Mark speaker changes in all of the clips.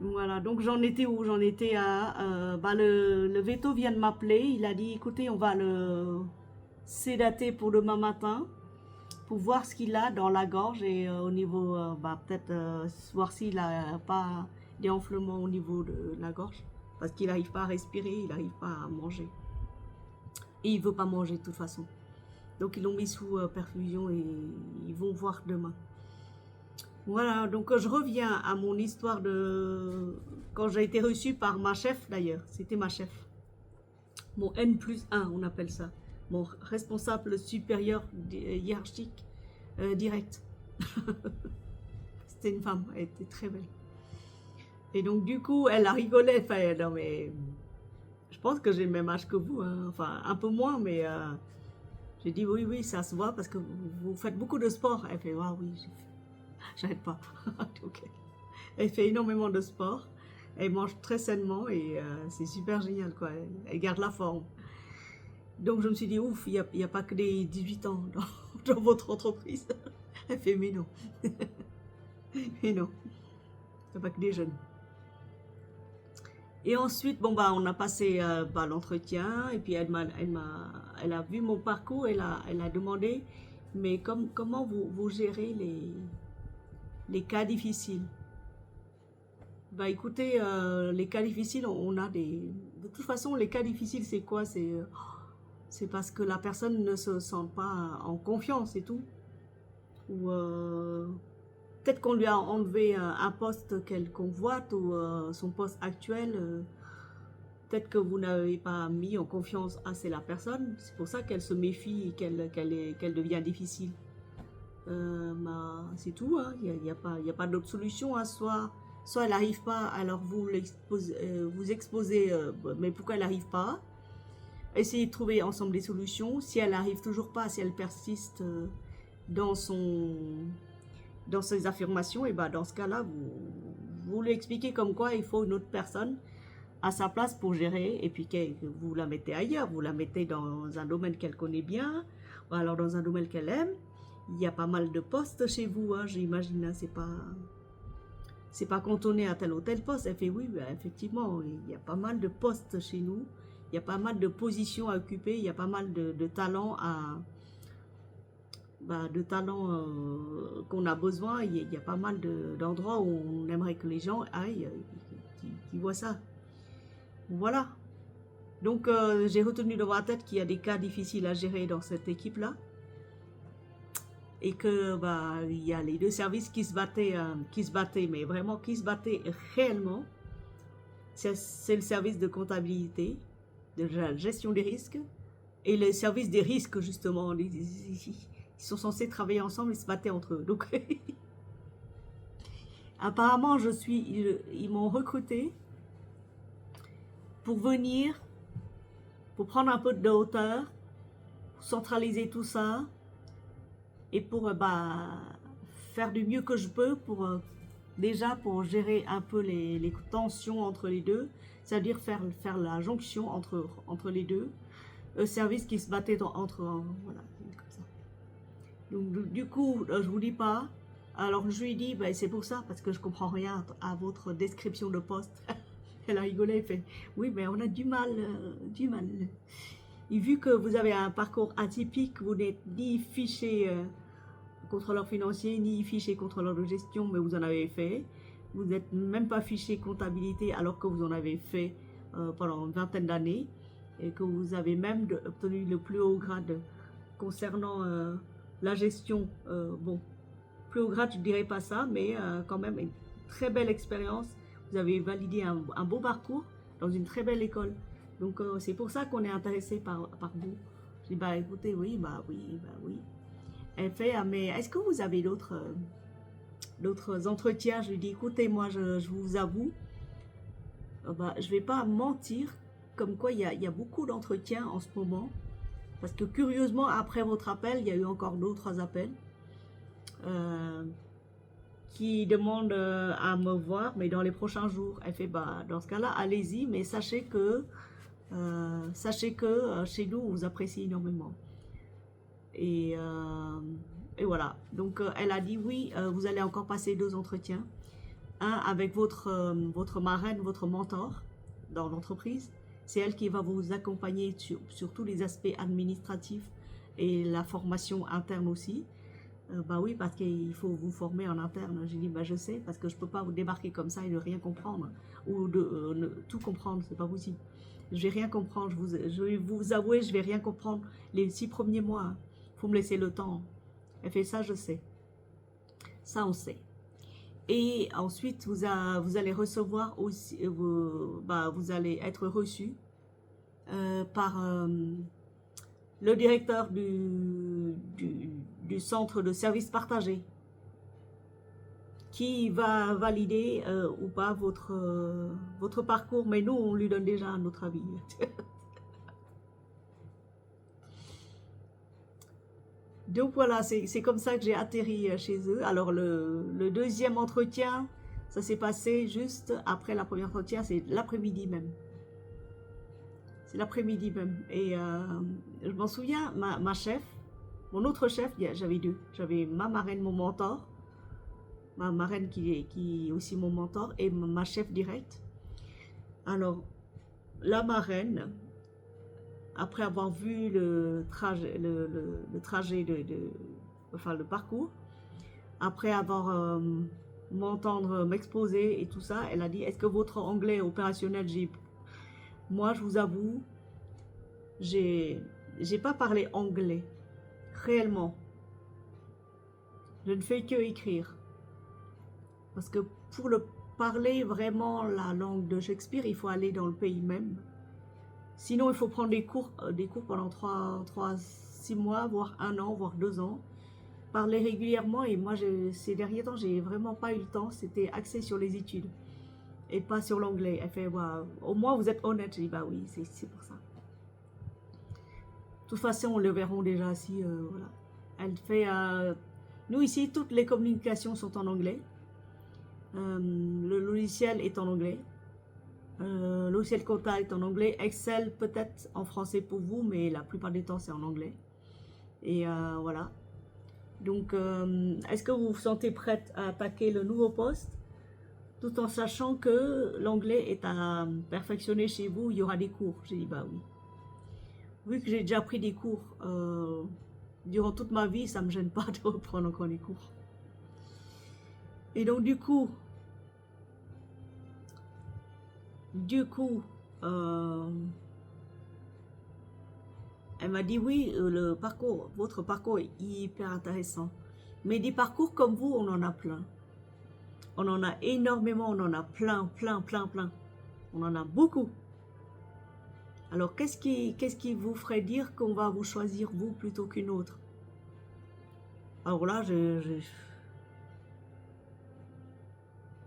Speaker 1: Voilà, donc j'en étais où? J'en étais à... bah le veto vient de m'appeler, il a dit, écoutez, on va le sédater pour demain matin, pour voir ce qu'il a dans la gorge et au niveau, bah peut-être voir s'il a pas des enflements au niveau de la gorge, parce qu'il n'arrive pas à respirer, il n'arrive pas à manger. Et il veut pas manger de toute façon. Donc ils l'ont mis sous perfusion et ils vont voir demain. Voilà, donc je reviens à mon histoire de quand j'ai été reçue par ma chef d'ailleurs, c'était ma chef, mon N+1 on appelle ça, mon responsable supérieur hiérarchique direct. C'était une femme, elle était très belle. Et donc du coup, elle a rigolé, enfin non mais je pense que j'ai le même âge que vous, hein. Enfin un peu moins, mais j'ai dit oui, oui, ça se voit parce que vous faites beaucoup de sport. Elle fait, ah oui, j'arrête pas. Ok. Elle fait énormément de sport. Elle mange très sainement et c'est super génial, quoi. Elle garde la forme. Donc je me suis dit, ouf, il n'y a pas que des 18 ans dans votre entreprise. Elle fait, mais non. Mais non, il n'y a pas que des jeunes. Et ensuite, bon, bah, on a passé bah, l'entretien et puis elle a vu mon parcours, elle a demandé, mais comment vous gérez les cas difficiles? Bah écoutez, les cas difficiles, on a des... De toute façon, les cas difficiles, c'est quoi? C'est parce que la personne ne se sent pas en confiance et tout. Ou peut-être qu'on lui a enlevé un poste qu'elle convoite ou son poste actuel. Peut-être que vous n'avez pas mis en confiance assez la personne. C'est pour ça qu'elle se méfie et qu'elle devient difficile. Bah, c'est tout, hein. Il y a pas d'autre solution, hein. Soit elle n'arrive pas, alors vous exposez, mais pourquoi elle n'arrive pas? Essayez de trouver ensemble des solutions. Si elle n'arrive toujours pas, si elle persiste dans dans ses affirmations, et bah dans ce cas-là, vous lui expliquez comme quoi il faut une autre personne à sa place pour gérer, et puis vous la mettez ailleurs, vous la mettez dans un domaine qu'elle connaît bien, ou alors dans un domaine qu'elle aime. Il y a pas mal de postes chez vous, hein, j'imagine, hein, c'est pas cantonné à tel ou tel poste. Elle fait oui, ben, effectivement, il y a pas mal de postes chez nous, il y a pas mal de positions à occuper, il y a pas mal de talents de talents qu'on a besoin. Il y a pas mal d'endroits où on aimerait que les gens aillent, qui voient ça. Voilà. Donc j'ai retenu dans ma tête qu'il y a des cas difficiles à gérer dans cette équipe-là. Et que bah il y a les deux services qui se battaient, mais vraiment qui se battaient réellement. C'est le service de comptabilité, de la gestion des risques, et le service des risques justement. Ils sont censés travailler ensemble, ils se battaient entre eux. Donc apparemment ils m'ont recruté pour venir, pour prendre un peu de hauteur, pour centraliser tout ça et pour bah, faire du mieux que je peux pour déjà pour gérer un peu les tensions entre les deux, c'est-à-dire faire la jonction entre les deux services qui se battaient entre voilà, comme ça. Donc du coup, je vous dis pas. Alors je lui ai dit, ben, c'est pour ça, parce que je comprends rien à votre description de poste. Elle a rigolé, elle fait, oui, mais on a du mal, du mal. Et vu que vous avez un parcours atypique, vous n'êtes ni fiché contrôleur financier, ni fiché contrôleur de gestion, mais vous en avez fait. Vous n'êtes même pas fiché comptabilité alors que vous en avez fait pendant une vingtaine d'années et que vous avez même obtenu le plus haut grade concernant la gestion. Bon, plus haut grade, je ne dirais pas ça, mais quand même une très belle expérience. Vous avez validé un beau parcours dans une très belle école. Donc c'est pour ça qu'on est intéressé par vous. Je dis, bah écoutez, oui, bah oui, bah oui. Elle fait, ah, mais est-ce que vous avez d'autres entretiens? Je lui dis, écoutez, moi, je vous avoue, bah, je ne vais pas mentir, comme quoi il y a beaucoup d'entretiens en ce moment. Parce que curieusement, après votre appel, il y a eu encore d'autres appels euh, qui demandent à me voir, mais dans les prochains jours. Elle fait, bah, dans ce cas-là, allez-y, mais sachez que chez nous, on vous apprécie énormément. Et, euh, et voilà. Donc, elle a dit oui, vous allez encore passer 2 entretiens. avec votre marraine, votre mentor dans l'entreprise. C'est elle qui va vous accompagner sur tous les aspects administratifs et la formation interne aussi. Bah oui, parce qu'il faut vous former en interne. J'ai dit, bah je sais, parce que je ne peux pas vous débarquer comme ça et ne rien comprendre. Ou de tout comprendre, c'est pas possible. Je vais rien comprendre, je vais vous avouer, je vais rien comprendre les 6 premiers mois. Il faut me laisser le temps. Elle fait ça, je sais. Ça, on sait. Et ensuite, vous allez recevoir aussi, vous allez être reçu par le directeur du centre de services partagés qui va valider ou pas votre parcours, mais nous, on lui donne déjà notre avis. Donc voilà, c'est comme ça que j'ai atterri chez eux. Alors le deuxième entretien, ça s'est passé juste après la première entretien, c'est l'après-midi même. C'est l'après-midi même. Et je m'en souviens, ma chef, mon autre chef, j'avais deux. J'avais ma marraine, mon mentor, ma marraine qui est aussi mon mentor, et ma chef directe. Alors, la marraine, après avoir vu le trajet, enfin le parcours, après avoir m'entendre m'exposer et tout ça, elle a dit, est-ce que votre anglais est opérationnel? Moi, je vous avoue, j'ai pas parlé anglais, réellement. Je ne fais que écrire. Parce que pour le parler vraiment la langue de Shakespeare, il faut aller dans le pays même. Sinon, il faut prendre des cours pendant 6 mois, voire 1 an, voire 2 ans. Parler régulièrement, et moi, ces derniers temps, j'ai vraiment pas eu le temps. C'était axé sur les études et pas sur l'anglais. Elle fait, wow, au moins vous êtes honnête. Je dis, bah oui, c'est pour ça. De toute façon, on le verront déjà si, voilà. Elle fait, nous ici, toutes les communications sont en anglais. Le logiciel est en anglais. Le logiciel comptable est en anglais. Excel peut-être en français pour vous, mais la plupart du temps, c'est en anglais. Et voilà. Donc, est-ce que vous vous sentez prête à attaquer le nouveau poste, tout en sachant que l'anglais est à perfectionner chez vous, il y aura des cours? J'ai dit, bah oui. Vu que j'ai déjà pris des cours durant toute ma vie, ça ne me gêne pas de reprendre encore des cours. Et donc, du coup, elle m'a dit, oui, votre parcours est hyper intéressant. Mais des parcours comme vous, on en a plein. On en a énormément, on en a plein. On en a beaucoup. Alors, qu'est-ce qui vous ferait dire qu'on va vous choisir, vous, plutôt qu'une autre? Alors là, je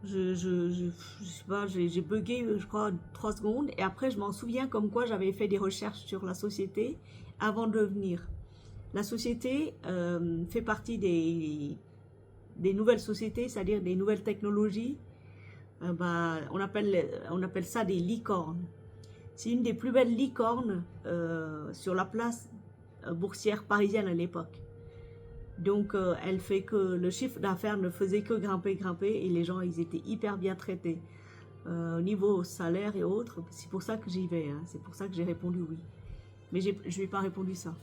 Speaker 1: sais pas, j'ai bugué, je crois, 3 secondes. Et après, je m'en souviens comme quoi j'avais fait des recherches sur la société avant de venir. La société fait partie des nouvelles sociétés, c'est-à-dire des nouvelles technologies. On appelle ça des licornes. C'est une des plus belles licornes sur la place boursière parisienne à l'époque. Donc, elle fait que le chiffre d'affaires ne faisait que grimper, et les gens, ils étaient hyper bien traités au niveau salaire et autres. C'est pour ça que j'y vais, hein. C'est pour ça que j'ai répondu oui. Mais je lui ai pas répondu ça.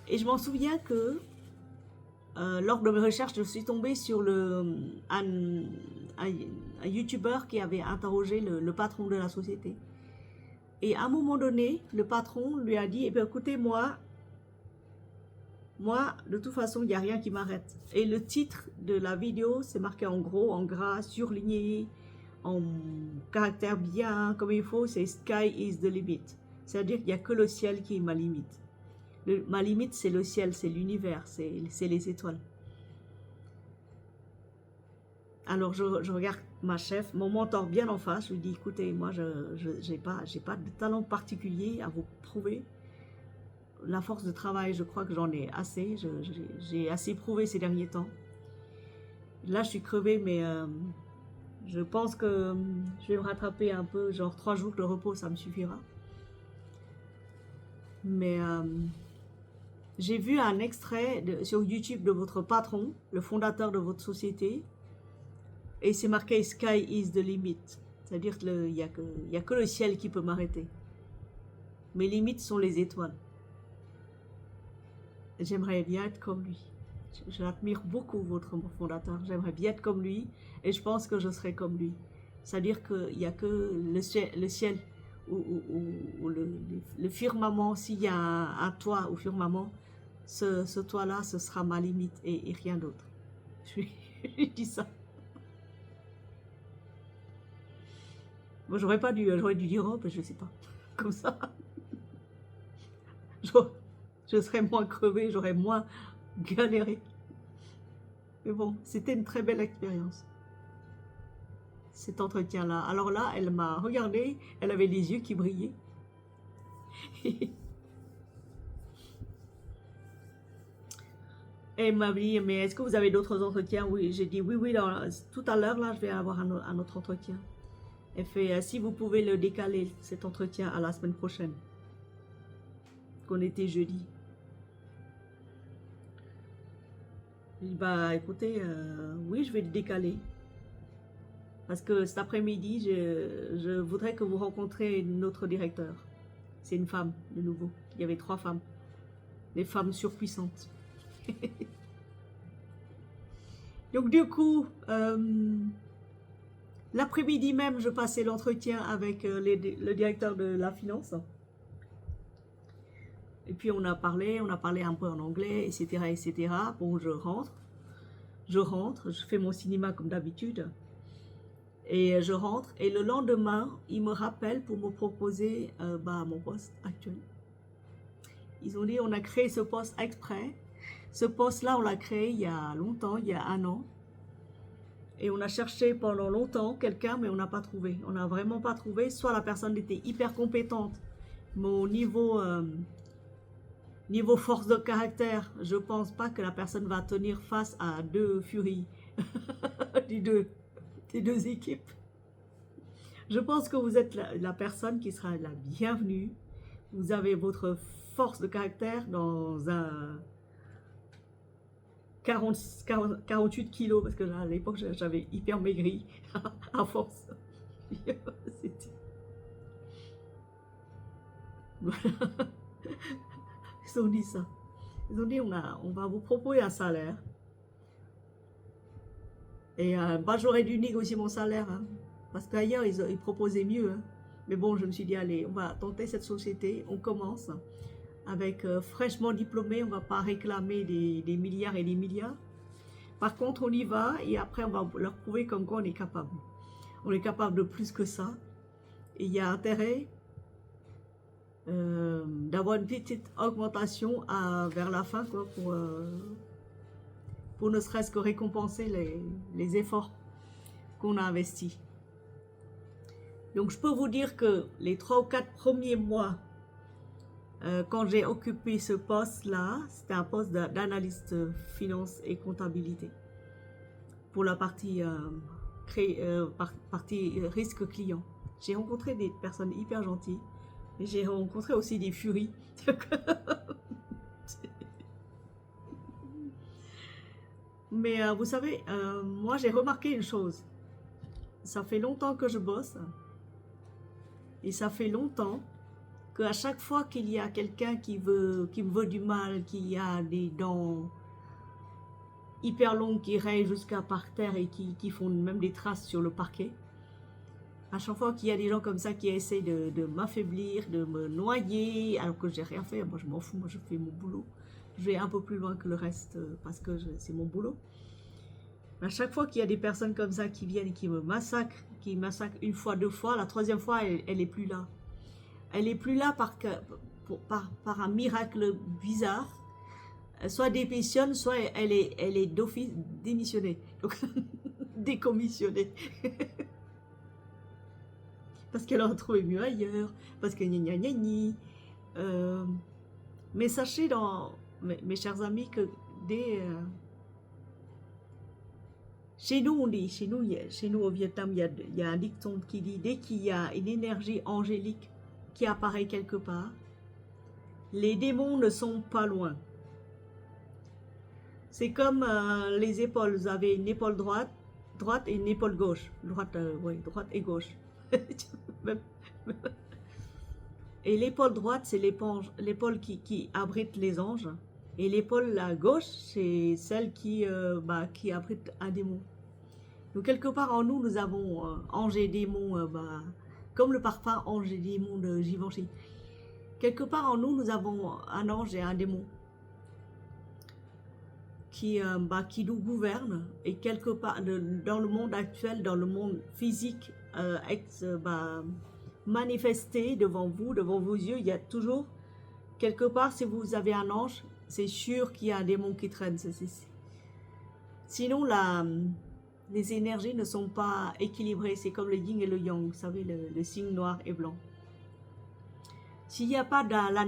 Speaker 1: Et je m'en souviens que lors de mes recherches, je suis tombée sur un YouTuber qui avait interrogé le patron de la société. Et à un moment donné, le patron lui a dit, eh bien, écoutez, moi, de toute façon, il n'y a rien qui m'arrête. Et le titre de la vidéo, c'est marqué en gros, en gras, surligné, en caractère bien comme il faut, c'est Sky is the limit. C'est-à-dire qu'il n'y a que le ciel qui est ma limite. Ma limite, c'est le ciel, c'est l'univers, c'est les étoiles. Alors, je regarde ma chef, mon mentor bien en face, je lui dis, écoutez, moi, je n'ai pas de talent particulier à vous prouver. La force de travail, je crois que j'en ai assez. J'ai assez prouvé ces derniers temps. Là, je suis crevée, mais je pense que je vais me rattraper un peu. Genre 3 jours de repos, ça me suffira. Mais j'ai vu un extrait sur YouTube de votre patron, le fondateur de votre société. Et c'est marqué Sky is the limit. C'est-à-dire qu'il n'y a que le ciel qui peut m'arrêter. Mes limites sont les étoiles. J'aimerais bien être comme lui. Je l'admire beaucoup, votre fondateur. J'aimerais bien être comme lui et je pense que je serai comme lui. C'est-à-dire qu'il n'y a que le ciel ou le firmament. S'il y a un toit au firmament, ce toit-là, ce sera ma limite et rien d'autre. Je lui dis ça. Moi, j'aurais dû dire, oh, ben, je sais pas, comme ça. Je serais moins crevée, j'aurais moins galéré. Mais bon, c'était une très belle expérience, cet entretien-là. Alors là, elle m'a regardé, elle avait les yeux qui brillaient. Et elle m'a dit, mais est-ce que vous avez d'autres entretiens? Oui, j'ai dit, oui, tout à l'heure, là, je vais avoir un autre entretien. Elle fait, si vous pouvez le décaler, cet entretien, à la semaine prochaine, qu'on était jeudi. Je dis, bah écoutez, oui, je vais le décaler. Parce que cet après-midi, je voudrais que vous rencontriez notre directeur. C'est une femme, de nouveau. Il y avait 3 femmes. Des femmes surpuissantes. Donc du coup, l'après-midi même, je passais l'entretien avec le directeur de la finance. Et puis on a parlé un peu en anglais, etc., etc. Bon, je rentre, je fais mon cinéma comme d'habitude. Et je rentre, et le lendemain, ils me rappellent pour me proposer mon poste actuel. Ils ont dit, on a créé ce poste exprès. Ce poste-là, on l'a créé il y a longtemps, il y a 1 an. Et on a cherché pendant longtemps quelqu'un, mais on n'a pas trouvé. On n'a vraiment pas trouvé. Soit la personne était hyper compétente, mais au niveau force de caractère, je pense pas que la personne va tenir face à 2 furies des deux équipes. Je pense que vous êtes la personne qui sera la bienvenue. Vous avez votre force de caractère dans un 48 kilos, parce que à l'époque j'avais hyper maigri à force. Ils ont dit ça. Ils ont dit, on va vous proposer un salaire. Et j'aurais dû négocier mon salaire, hein, parce qu'ailleurs ils proposaient mieux. Hein. Mais bon, je me suis dit, allez, on va tenter cette société, on commence. Avec fraîchement diplômé, on ne va pas réclamer des milliards et des milliards. Par contre, on y va et après, on va leur prouver comme quoi on est capable. On est capable de plus que ça. Et il y a intérêt d'avoir une petite augmentation vers la fin, quoi, pour ne serait-ce que récompenser les efforts qu'on a investis. Donc, je peux vous dire que les 3 ou 4 premiers mois, quand j'ai occupé ce poste-là, c'était un poste d'analyste finance et comptabilité pour la partie, partie risque client. J'ai rencontré des personnes hyper gentilles, mais j'ai rencontré aussi des furies. Mais vous savez, moi j'ai remarqué une chose. Ça fait longtemps que je bosse et ça fait longtemps qu'à chaque fois qu'il y a quelqu'un qui me veut du mal, qui a des dents hyper longues qui rayent jusqu'à par terre et qui font même des traces sur le parquet, à chaque fois qu'il y a des gens comme ça qui essaient de m'affaiblir, de me noyer, alors que j'ai rien fait, moi je m'en fous, moi je fais mon boulot. Je vais un peu plus loin que le reste parce que c'est mon boulot. À chaque fois qu'il y a des personnes comme ça qui viennent et qui me massacrent, qui massacrent 1 fois, 2 fois, la 3e fois, elle n'est plus là. Elle n'est plus là par un miracle bizarre. Soit démissionne, soit elle est d'office démissionnée. Donc, décommissionnée. Parce qu'elle a trouvé mieux ailleurs. Parce que gna gna gna gna. Mais sachez, mes chers amis, que chez nous, on dit, chez nous au Vietnam, il y a un dicton qui dit, dès qu'il y a une énergie angélique qui apparaît quelque part, les démons ne sont pas loin. C'est comme les épaules. Vous avez une épaule droite, droite et une épaule gauche. Droite, oui, droite et gauche. Et l'épaule droite, c'est l'épaule qui abrite les anges. Et l'épaule à gauche, c'est celle qui abrite un démon. Donc quelque part en nous, nous avons ange et démon, comme le parfum ange et démon de Givenchy. Quelque part en nous, nous avons un ange et un démon qui nous gouvernent. Et quelque part, dans le monde actuel, dans le monde physique, manifesté devant vous, devant vos yeux, il y a toujours, quelque part, si vous avez un ange, c'est sûr qu'il y a un démon qui traîne. Sinon, les énergies ne sont pas équilibrées. C'est comme le yin et le yang, vous savez, le signe noir et blanc. S'il n'y a pas de la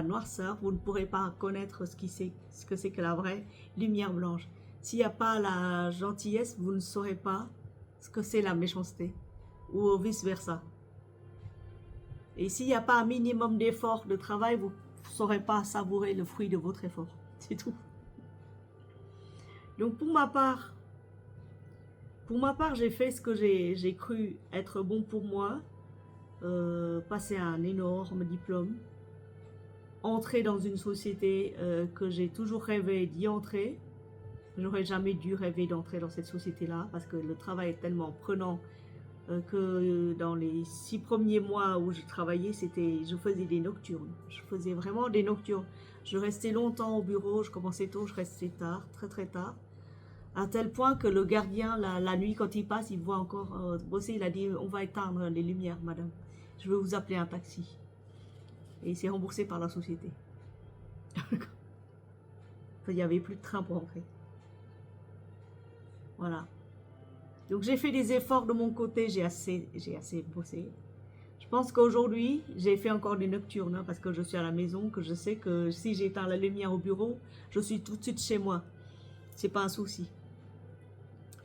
Speaker 1: noirceur, vous ne pourrez pas connaître ce que c'est que la vraie lumière blanche. S'il n'y a pas la gentillesse, vous ne saurez pas ce que c'est la méchanceté, ou vice-versa. Et s'il n'y a pas un minimum d'effort, de travail, vous ne saurez pas savourer le fruit de votre effort. C'est tout. Donc pour ma part, j'ai fait ce que j'ai cru être bon pour moi, passer un énorme diplôme, entrer dans une société que j'ai toujours rêvé d'y entrer. J'aurais jamais dû rêver d'entrer dans cette société-là parce que le travail est tellement prenant que dans les 6 premiers mois où je travaillais, je faisais des nocturnes. Je faisais vraiment des nocturnes. Je restais longtemps au bureau, je commençais tôt, je restais tard, très très tard. À tel point que le gardien, la nuit, quand il passe, il voit encore bosser. Il a dit, on va éteindre les lumières, madame. Je vais vous appeler un taxi. Et c'est remboursé par la société. Il n'y avait plus de train pour entrer. Voilà. Donc j'ai fait des efforts de mon côté, j'ai assez bossé. Je pense qu'aujourd'hui, j'ai fait encore des nocturnes, parce que je suis à la maison, que je sais que si j'éteins la lumière au bureau, je suis tout de suite chez moi. C'est pas un souci.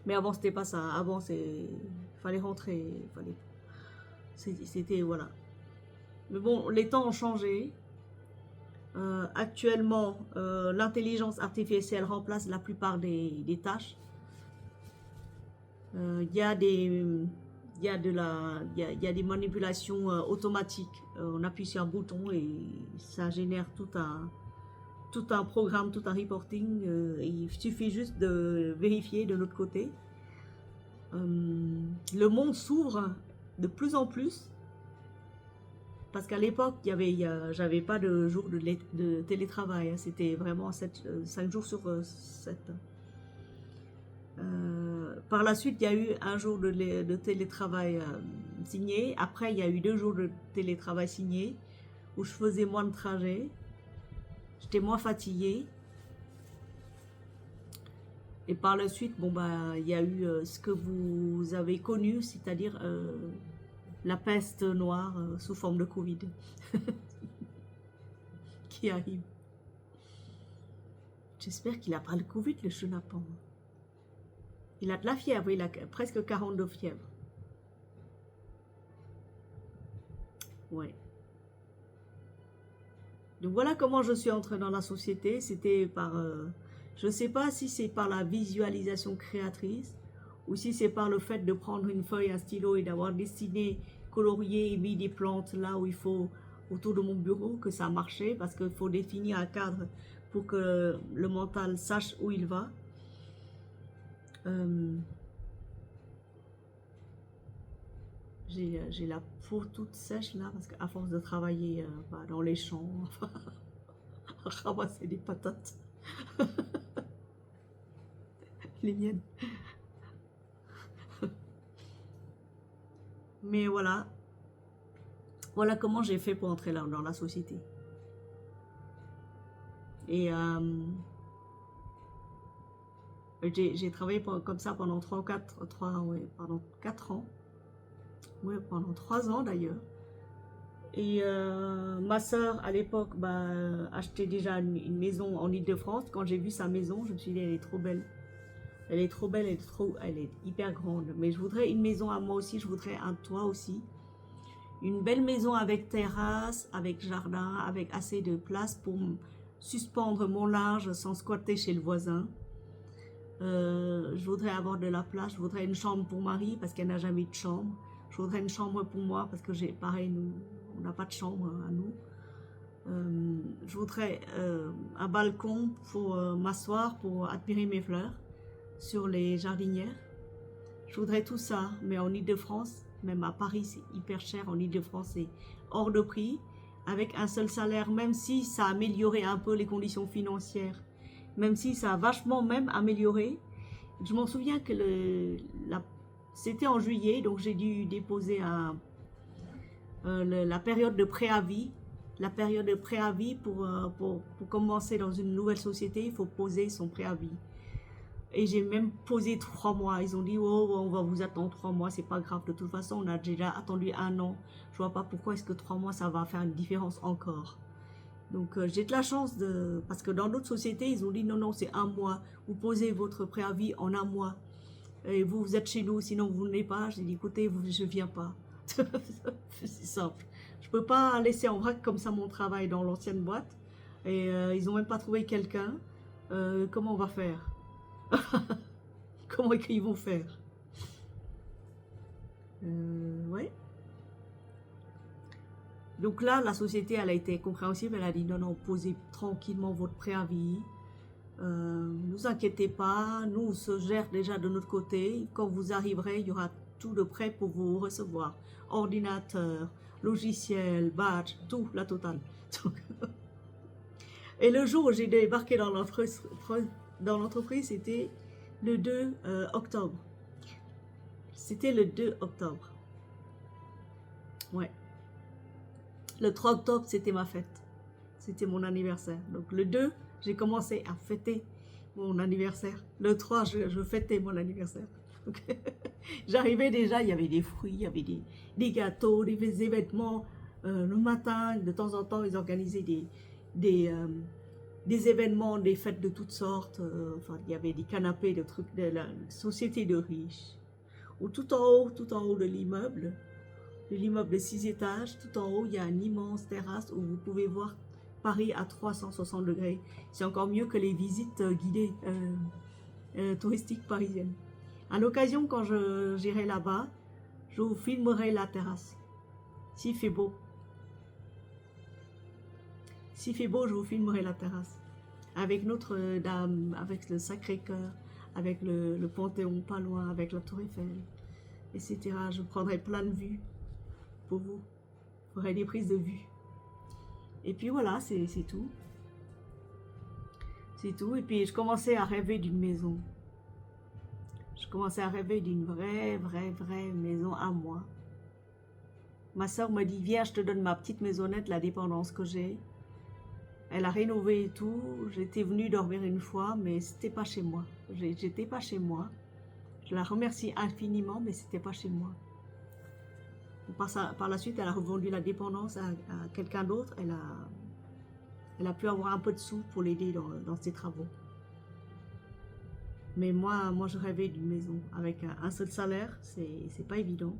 Speaker 1: Mais avant, c'était pas ça. Avant, fallait rentrer. C'était, voilà. Mais bon, les temps ont changé. Actuellement, l'intelligence artificielle remplace la plupart des tâches. Il y a des manipulations automatiques. On appuie sur un bouton et ça génère tout un programme, tout un reporting. Il suffit juste de vérifier de l'autre côté. Le monde s'ouvre de plus en plus. Parce qu'à l'époque, j'avais pas de jour de télétravail. C'était vraiment 5 jours sur 7. Par la suite, il y a eu un jour de télétravail signé. Après, il y a eu 2 jours de télétravail signé où je faisais moins de trajets. J'étais moins fatiguée. Et par la suite, il y a eu ce que vous avez connu, c'est-à-dire la peste noire sous forme de Covid qui arrive. J'espère qu'il n'a pas le Covid, le chenapan. Il a de la fièvre, il a presque 42 fièvre. Ouais. Donc voilà comment je suis entrée dans la société. C'était par... je ne sais pas si c'est par la visualisation créatrice ou si c'est par le fait de prendre une feuille, un stylo et d'avoir dessiné, colorié et mis des plantes là où il faut, autour de mon bureau, que ça a marché, parce qu'il faut définir un cadre pour que le mental sache où il va. J'ai la peau toute sèche là, parce qu'à force de travailler dans les champs, à ramasser des patates. Les miennes. Mais voilà. Voilà comment j'ai fait pour entrer là, dans la société. Et j'ai travaillé comme ça pendant 4 ans. Oui, pendant 3 ans d'ailleurs. Et ma soeur, à l'époque, achetait déjà une maison en Île-de-France. Quand j'ai vu sa maison, je me suis dit, elle est trop belle. Elle est trop belle, elle est hyper grande. Mais je voudrais une maison à moi aussi, je voudrais un toit aussi. Une belle maison avec terrasse, avec jardin, avec assez de place pour suspendre mon linge sans squatter chez le voisin. Je voudrais avoir de la place, je voudrais une chambre pour Marie parce qu'elle n'a jamais eu de chambre. Je voudrais une chambre pour moi parce que pareil, on n'a pas de chambre à nous. Je voudrais un balcon pour m'asseoir, pour admirer mes fleurs sur les jardinières. Je voudrais tout ça, mais en Île-de-France, même à Paris, c'est hyper cher. En Île-de-France, c'est hors de prix. Avec un seul salaire, même si ça a amélioré un peu les conditions financières, même si ça a vachement même amélioré. Je m'en souviens que c'était en juillet, donc j'ai dû déposer la période de préavis. La période de préavis pour commencer dans une nouvelle société, il faut poser son préavis. Et j'ai même posé 3 mois. Ils ont dit, oh, on va vous attendre 3 mois, c'est pas grave. De toute façon, on a déjà attendu 1 an. Je vois pas pourquoi est-ce que 3 mois, ça va faire une différence encore. Donc, j'ai de la chance parce que dans d'autres sociétés, ils ont dit, non, non, c'est 1 mois. Vous posez votre préavis en 1 mois. Et vous êtes chez nous, sinon vous venez pas. J'ai dit, écoutez, je viens pas. C'est simple. Je peux pas laisser en vrac comme ça mon travail dans l'ancienne boîte. Et ils ont même pas trouvé quelqu'un. Comment on va faire? Comment ils vont faire? Ouais. Donc là, la société, elle a été compréhensive. Elle a dit non, non, posez tranquillement votre préavis. Ne vous inquiétez pas. Nous, on se gère déjà de notre côté. Quand vous arriverez, il y aura tout de prêt pour vous recevoir. Ordinateur, logiciel, badge, tout, la totale. Et le jour où j'ai débarqué dans l'entreprise, c'était le 2 octobre. C'était le 2 octobre. Ouais. Le 3 octobre, c'était ma fête. C'était mon anniversaire. Donc le 2, j'ai commencé à fêter mon anniversaire. Le 3, je fêtais mon anniversaire. J'arrivais déjà, il y avait des fruits, il y avait des gâteaux, des événements. Le matin, de temps en temps, ils organisaient des événements, des fêtes de toutes sortes. Enfin, il y avait des canapés, des trucs de la société de riches. Ou tout en haut de l'immeuble de 6 étages, tout en haut, il y a une immense terrasse où vous pouvez voir Paris à 360 degrés. C'est encore mieux que les visites guidées touristiques parisiennes. À l'occasion, quand j'irai là-bas, je vous filmerai la terrasse. S'il fait beau. S'il fait beau, je vous filmerai la terrasse. Avec Notre-Dame, avec le Sacré-Cœur, avec le Panthéon pas loin, avec la Tour Eiffel, etc. Je prendrai plein de vues pour vous. Je ferai des prises de vue. Et puis voilà, c'est tout. C'est tout. Et puis je commençais à rêver d'une maison. Je commençais à rêver d'une vraie maison à moi. Ma soeur me dit, viens, je te donne ma petite maisonnette, la dépendance que j'ai. Elle a rénové et tout. J'étais venue dormir une fois, mais c'était pas chez moi. J'étais pas chez moi. Je la remercie infiniment, mais c'était pas chez moi. Par la suite, elle a revendu la dépendance à quelqu'un d'autre. Elle a pu avoir un peu de sous pour l'aider dans ses travaux. Mais moi, je rêvais d'une maison. Avec un seul salaire, c'est pas évident.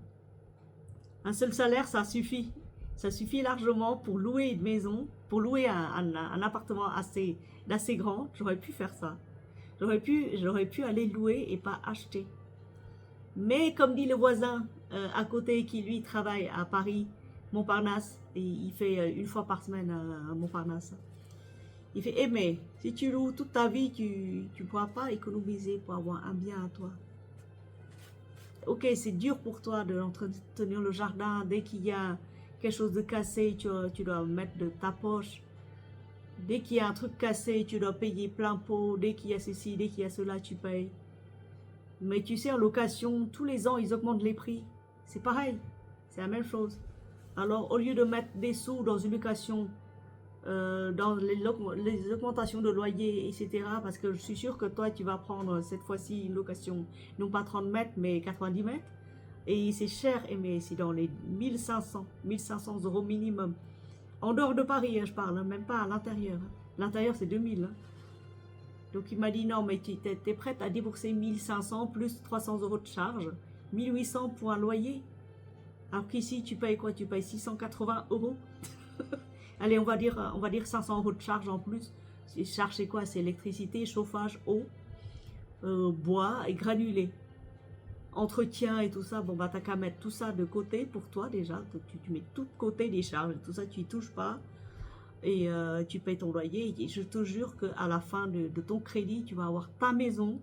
Speaker 1: Un seul salaire, ça suffit. Ça suffit largement pour louer une maison, pour louer un appartement assez grand. J'aurais pu faire ça. J'aurais pu aller louer et pas acheter. Mais comme dit le voisin à côté qui lui travaille à Paris, Montparnasse, et il fait 1 fois par semaine à Montparnasse. Il fait, mais si tu loues toute ta vie, tu ne pourras pas économiser pour avoir un bien à toi. Ok, c'est dur pour toi de entretenir le jardin. Dès qu'il y a quelque chose de cassé, tu dois mettre de ta poche. Dès qu'il y a un truc cassé, tu dois payer plein pot. Dès qu'il y a ceci, dès qu'il y a cela, tu payes. Mais tu sais, en location, tous les ans, ils augmentent les prix. C'est pareil, c'est la même chose. Alors, au lieu de mettre des sous dans une location, dans les augmentations de loyer, etc., parce que je suis sûre que toi, tu vas prendre cette fois-ci une location, non pas 30 mètres, mais 90 mètres. Et c'est cher, mais c'est dans les 1500 € minimum. En dehors de Paris, je parle, même pas à l'intérieur. L'intérieur, c'est 2000. Donc il m'a dit non, mais tu es prête à débourser 1500 plus 300 € de charge, 1800 pour un loyer. Alors qu'ici, tu payes quoi? Tu payes 680 €. Allez, on va dire 500 € de charge en plus. Charge, c'est quoi? C'est électricité, chauffage, eau. bois et granulés. Entretien et tout ça, bon bah t'as qu'à mettre tout ça de côté pour toi déjà. Tu mets tout de côté les charges, tout ça tu y touches pas. Et tu payes ton loyer. Et je te jure qu'à la fin de ton crédit, tu vas avoir ta maison.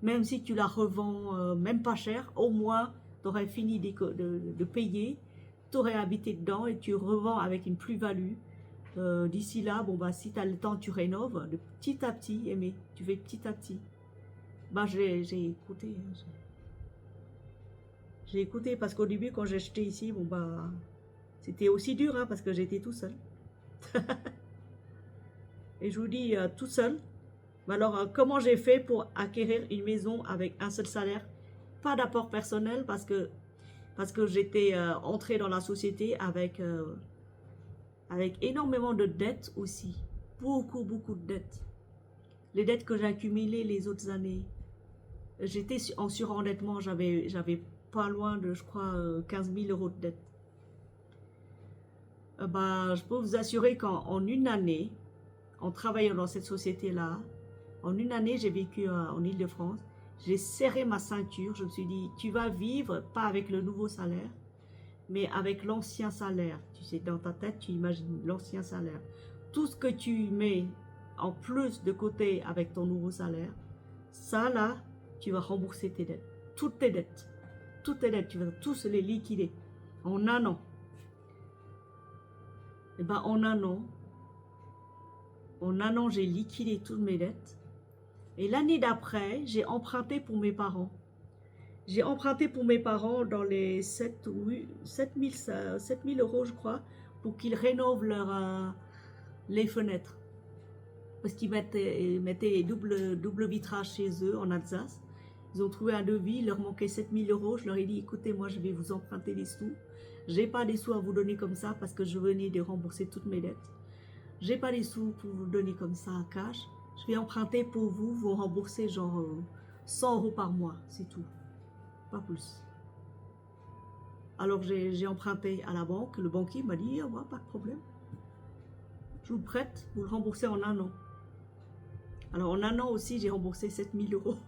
Speaker 1: Même si tu la revends même pas cher, au moins tu aurais fini de payer, tu aurais habité dedans et tu revends avec une plus-value. D'ici là, bon bah si tu as le temps, tu rénoves de petit à petit, mais tu fais petit à petit. Bah j'ai écouté. J'ai écouté parce qu'au début, quand j'ai acheté ici, bon bah c'était aussi dur hein, parce que j'étais tout seul. Et je vous dis, tout seul. Alors, comment j'ai fait pour acquérir une maison avec un seul salaire? Pas d'apport personnel parce que j'étais entrée dans la société avec énormément de dettes aussi. Beaucoup, beaucoup de dettes. Les dettes que j'ai accumulées les autres années. J'étais en surendettement, j'avais pas loin de, je crois, 15 000 euros de dettes. Bah, je peux vous assurer qu'en une année, en travaillant dans cette société-là, en une année, j'ai vécu en Île-de-France. J'ai serré ma ceinture. Je me suis dit, tu vas vivre pas avec le nouveau salaire, mais avec l'ancien salaire. Tu sais, dans ta tête, tu imagines l'ancien salaire. Tout ce que tu mets en plus de côté avec ton nouveau salaire, ça là, tu vas rembourser tes dettes. Toutes tes dettes. Toutes tes dettes, tu vas tous les liquider en un an. Et bien, en un an, j'ai liquidé toutes mes dettes. Et l'année d'après, j'ai emprunté pour mes parents. J'ai emprunté pour mes parents dans les 7 000 euros, je crois, pour qu'ils rénovent les fenêtres. Parce qu'ils mettaient double vitrage chez eux en Alsace. Ils ont trouvé un devis, il leur manquait 7 000 euros. Je leur ai dit, écoutez, moi je vais vous emprunter des sous. J'ai pas des sous à vous donner comme ça parce que je venais de rembourser toutes mes dettes. J'ai pas des sous pour vous donner comme ça à cash. Je vais emprunter pour vous, vous rembourser genre 100 euros par mois, c'est tout. Pas plus. Alors j'ai emprunté à la banque, le banquier m'a dit, ouais, pas de problème. Je vous le prête, vous le remboursez en un an. Alors en un an aussi, j'ai remboursé 7 000 euros.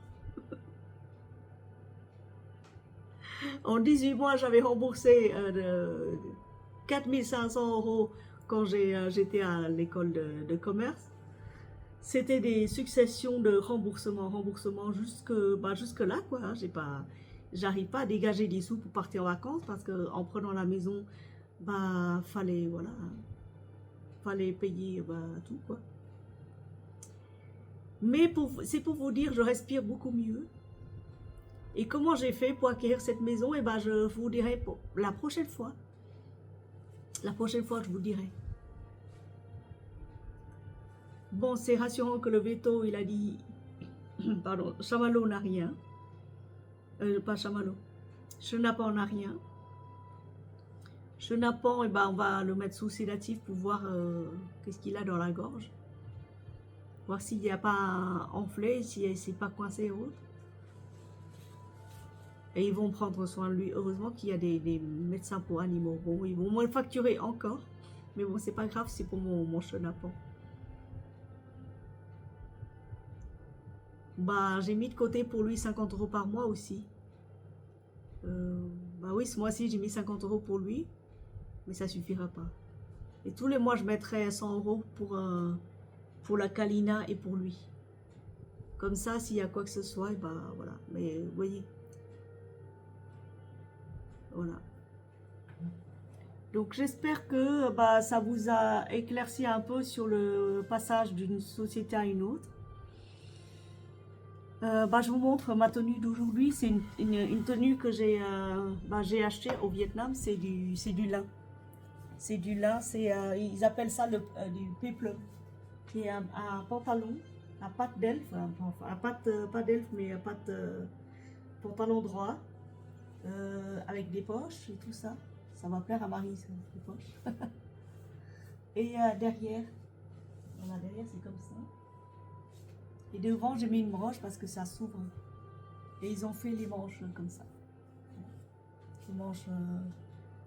Speaker 1: En 18 mois, j'avais remboursé 4 500 euros quand j'étais à l'école de commerce. C'était des successions de remboursement jusque là quoi. J'arrive pas à dégager des sous pour partir en vacances parce que en prenant la maison, fallait payer tout quoi. Mais c'est pour vous dire, je respire beaucoup mieux. Et comment j'ai fait pour acquérir cette maison? Et je vous dirai pour la prochaine fois. La prochaine fois, je vous dirai. Bon, c'est rassurant que le veto, il a dit, pardon, Chamallow n'a rien. Pas Chamallow. Chenapan n'a rien. Chenapan, on va le mettre sous sédatif pour voir qu'est-ce qu'il a dans la gorge. Voir s'il n'y a pas enflé, si c'est pas coincé ou autre. Et ils vont prendre soin de lui. Heureusement qu'il y a des médecins pour animaux. Bon, ils vont me le facturer encore. Mais bon, c'est pas grave, c'est pour mon chenapan. J'ai mis de côté pour lui 50 euros par mois aussi. Oui, ce mois-ci, j'ai mis 50 euros pour lui. Mais ça suffira pas. Et tous les mois, je mettrai 100 euros pour la Kalina et pour lui. Comme ça, s'il y a quoi que ce soit, voilà. Mais vous voyez. Voilà. Donc j'espère que ça vous a éclairci un peu sur le passage d'une société à une autre. Je vous montre ma tenue d'aujourd'hui. C'est une tenue que j'ai achetée au Vietnam. C'est du lin. C'est du lin. Ils appellent ça du péplum. Qui est un pantalon à patte d'elfe. Pas d'elfe, mais à patte pantalon droit. Avec des poches et tout ça. Ça va plaire à Marie, ça, les poches. Et derrière, voilà, derrière c'est comme ça. Et devant, j'ai mis une broche parce que ça s'ouvre. Et ils ont fait les manches comme ça. Les manches,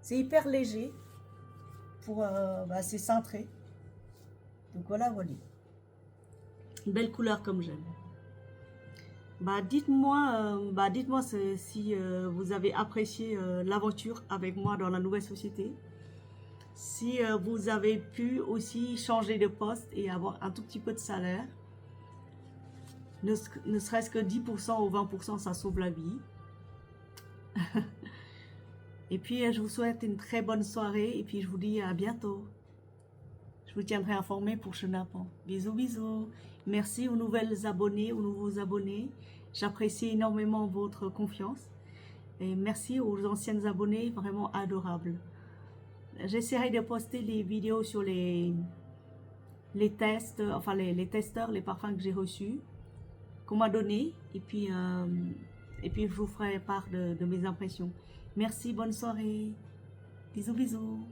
Speaker 1: c'est hyper léger. C'est cintré. Donc voilà. Une belle couleur comme j'aime. dites-moi si vous avez apprécié l'aventure avec moi dans la nouvelle société. Si vous avez pu aussi changer de poste et avoir un tout petit peu de salaire, ne serait-ce que 10% ou 20%, ça sauve la vie. Et puis, je vous souhaite une très bonne soirée et puis je vous dis à bientôt. Je vous tiendrai informé pour Chenapan. Bisous, bisous. Merci aux nouvelles abonnés, aux nouveaux abonnés. J'apprécie énormément votre confiance. Et merci aux anciennes abonnés, vraiment adorables. J'essaierai de poster les vidéos sur les tests, enfin les testeurs, les parfums que j'ai reçus, qu'on m'a donné. Et puis je vous ferai part de mes impressions. Merci, bonne soirée. Bisous, bisous.